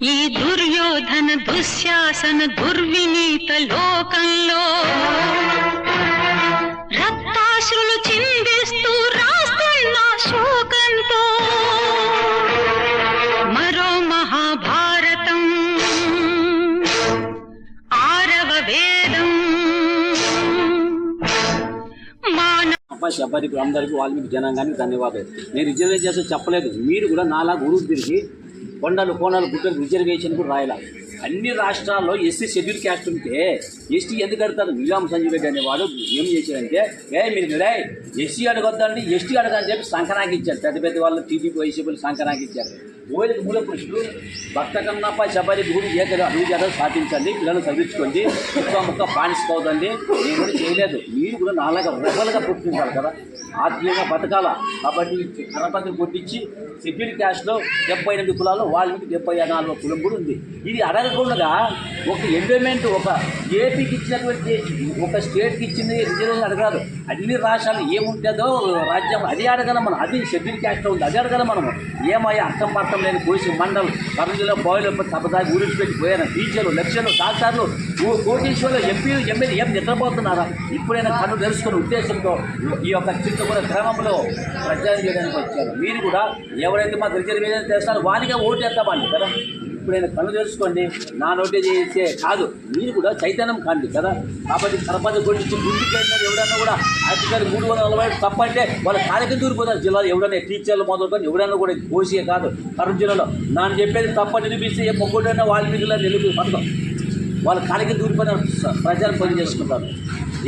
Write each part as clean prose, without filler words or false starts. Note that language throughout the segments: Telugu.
ఈ దుర్యోధన దుశ్శాసన దుర్వినీత లోకంలో రక్తాశ్రులు చిందిస్తూ రాస్తున్న శోకంతో మరో మహాభారతం ఆరవ వేదం శబరికి అందరికీ వాల్మీకి జనాంగానికి ధన్యవాదాలు. నేను రిజర్వేషన్ చేస్తే చెప్పలేదు, మీరు కూడా నాలా గురువు తిరిగి కొండలు కోణాలు గుట్టలు రిజర్వేషన్ కూడా రాయాల. అన్ని రాష్ట్రాల్లో ఎస్సీ షెడ్యూల్ క్యాస్ట్ ఉంటే ఎస్టీ ఎందుకు కడతారు? నీలాం సంజయ్ రెడ్డి అనేవాడు ఏం చేశారంటే, మీరు ఎస్సీ అడగొద్దండి ఎస్టీ అడగని చెప్పి సంక్రాంతి ఇచ్చారు. పెద్ద పెద్ద వాళ్ళు టీడీపీ వైసీపీలు సంక్రాంతి ఇచ్చారు. ఓయిలకు మూల పురుషులు భక్త కన్నప్ప శబరి గురు ఏకలు అడుగు చేత స్థాపించండి, పిల్లలు చదివించుకోండి, ముక్క పానిసుకోవద్దండి. నేను కూడా చేయలేదు, మీరు కూడా నాలుగు రెబల్గా పుట్టించాలి కదా, ఆత్మీయంగా బతకాల. కాబట్టి గణపతిని కొట్టించి షెడ్యూల్ క్యాస్ట్లో 78 కులాలు, వాళ్ళకి 74 కులం కూడా ఉంది. ఇది అడగకుండా ఒక ఎండోమెంట్ ఒక ఏపీకి ఇచ్చినటువంటి ఒక స్టేట్కి ఇచ్చింది రిజర్వేషన్ అడగరాదు. అన్ని రాష్ట్రాలు ఏముంటుందో రాజ్యం అది అడగలం మనం. అది షెడ్యూల్ క్యాస్ట్లో ఉంది, అది అడగలం మనము. ఏమయ్యా అర్థం పట్టం లేని కోసి మండలం కర్నూలులో బాయిలో సభదాగి ఊరికి పెట్టి పోయారు. టీచర్లు లక్షలు డాక్టర్లు కోటీశ్వర్లు ఎంపీలు ఎమ్మెల్యే ఏం నిద్రపోతున్నారా? ఇప్పుడైనా కన్ను తెలుసుకునే ఉద్దేశంతో ఈ యొక్క చింతపుర గ్రామంలో ప్రచారం చేయడానికి వచ్చారు. మీరు కూడా ఎవరైతే మాకు రిజర్వేషన్ చేస్తారో వానిగా ఓటు వేస్తామండి కదా. ఇప్పుడైనా కన్ను తెలుసుకోండి, నా నోటే చేసే కాదు, మీరు కూడా చైతన్యం కాండి కదా. కాబట్టి కరపతి కొట్టించి గుండెకి ఎవడన్నా కూడా ఆర్టికల్ 340 తప్పంటే వాళ్ళ కార్యక్రమం దూరిపోతారు. జిల్లాలో ఎవడన్నా టీచర్లు మొదలుకొని ఎవడన్నా కూడా కోసే కాదు. కర్నూలు జిల్లాలో నాన్న చెప్పేది తప్ప నిరూపిస్తే ఏ మొగ్గుడైనా వాళ్ళ మీద నిలుపు పడతాం. వాళ్ళ కార్యక్రమం దూరిపోయిన ప్రజలు పని చేసుకుంటారు.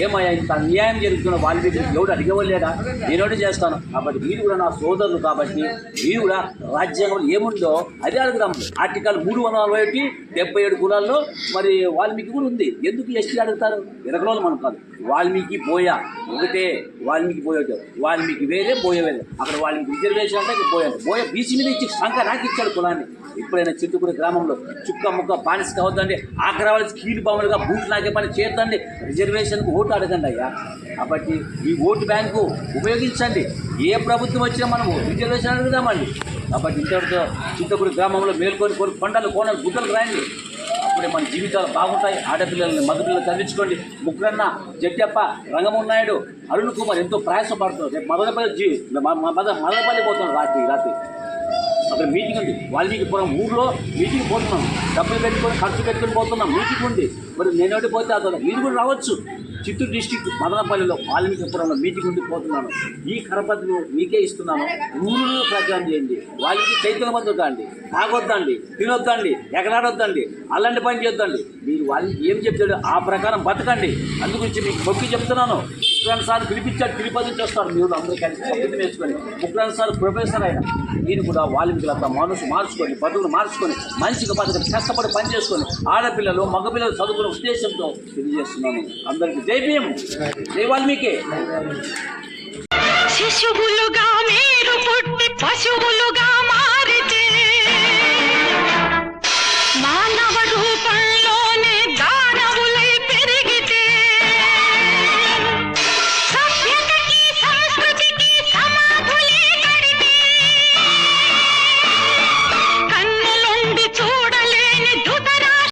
ఏమయ్యా ఇంత అన్యాయం జరుగుతున్న వాళ్ళ మీద ఎవడు అడిగవలేదా? నేనోటి చేస్తాను. కాబట్టి మీరు కూడా నా సోదరులు, కాబట్టి మీరు కూడా రాజ్యాంగంలో ఏముందో అదే అడుగుదాం. ఆర్టికల్ 341 77 కులాల్లో మరి వాల్మీకి కూడా ఉంది. ఎందుకు ఎస్టీ అడుగుతారు? ఎరగలోళ్ళు మనం కాదు. వాల్మీకి పోయా ఒకటే, వాల్మీకి పోయేది వాల్మీకి వేరే పోయే వేరే. అక్కడ వాల్మీకి రిజర్వేషన్ అంటే పోయాడు. పోయే బీసీ మీద ఇచ్చి సంఖ్య నాకు ఇచ్చాడు కులాన్ని. ఎప్పుడైనా చింతకూరి గ్రామంలో చుక్క ముక్క బానిస కావద్దండి, ఆగ్రవాళ్ళకి కీలు బాములుగా బూట్లు నాకే పని చేద్దండి, రిజర్వేషన్కు ఓటు అడగండి అయ్యా. కాబట్టి ఈ ఓటు బ్యాంకు ఉపయోగించండి. ఏ ప్రభుత్వం వచ్చినా మనము రిజర్వేషన్ అడుగుదామండి. కాబట్టి ఇంతటితో చింతకూరి గ్రామంలో మేల్కొని కొండలు కోనలు గుట్టలు రాయండి. అప్పుడే మన జీవితాలు బాగుంటాయి. ఆడపిల్లల్ని మగపిల్లలు చదివించుకోండి. ముగ్గురన్న జడ్జప్ప రంగమున్నాయుడు అరుణ్ కుమార్ ఎంతో ప్రయాసపడుతున్నారు. రేపు మదనపల్లి పోతున్నాం రాత్రి అక్కడ మీటింగ్ ఉంది. వాల్మీకిపురం ఊళ్ళో మీటింగ్ పోతున్నాం. డబ్బులు పెట్టుకొని ఖర్చు పెట్టుకొని పోతున్నాం. మీటింగ్ ఉంది. మరి నేనోటి పోతే అతను మీరు కూడా రావచ్చు. చిత్తూరు డిస్టిక్ మదనపల్లిలో వాల్మీకిపురంలో మీటింగ్ ఉండి పోతున్నాను. ఈ కరపత్రులు మీకే ఇస్తున్నాను. ఊళ్ళో ప్రచారం చేయండి. వాళ్ళకి చైతన్యవంతుడండి, తాగొద్దండి, తినొద్దండి, ఎగరాడొద్దండి, అలాంటి పని చేద్దండి. మీరు వాళ్ళకి ఏం చెప్తాడు ఆ ప్రకారం బతకండి. అందుగురించి మీకు మొక్కి చెప్తున్నాను. ముఖ్రాన్ సార్ పిలిపించాడు, తిరుపతి నుంచి వస్తారు. మీరు అందరూ కలిసి సంగీతం వేసుకొని ముఖ్రాన్ సార్ ప్రొఫెసర్ అయినా మీరు కూడా వాళ్ళంతా మనసు మార్చుకొని బతుకులు మార్చుకొని మంచిగా బతకని కష్టపడి పని చేసుకొని ఆడపిల్లలు మగపిల్లలు చదువుకునే ఉద్దేశంతో తెలియజేస్తున్నాను. అందరికీ జై భీమ్, జై వాల్మీకి. శిశువులుగా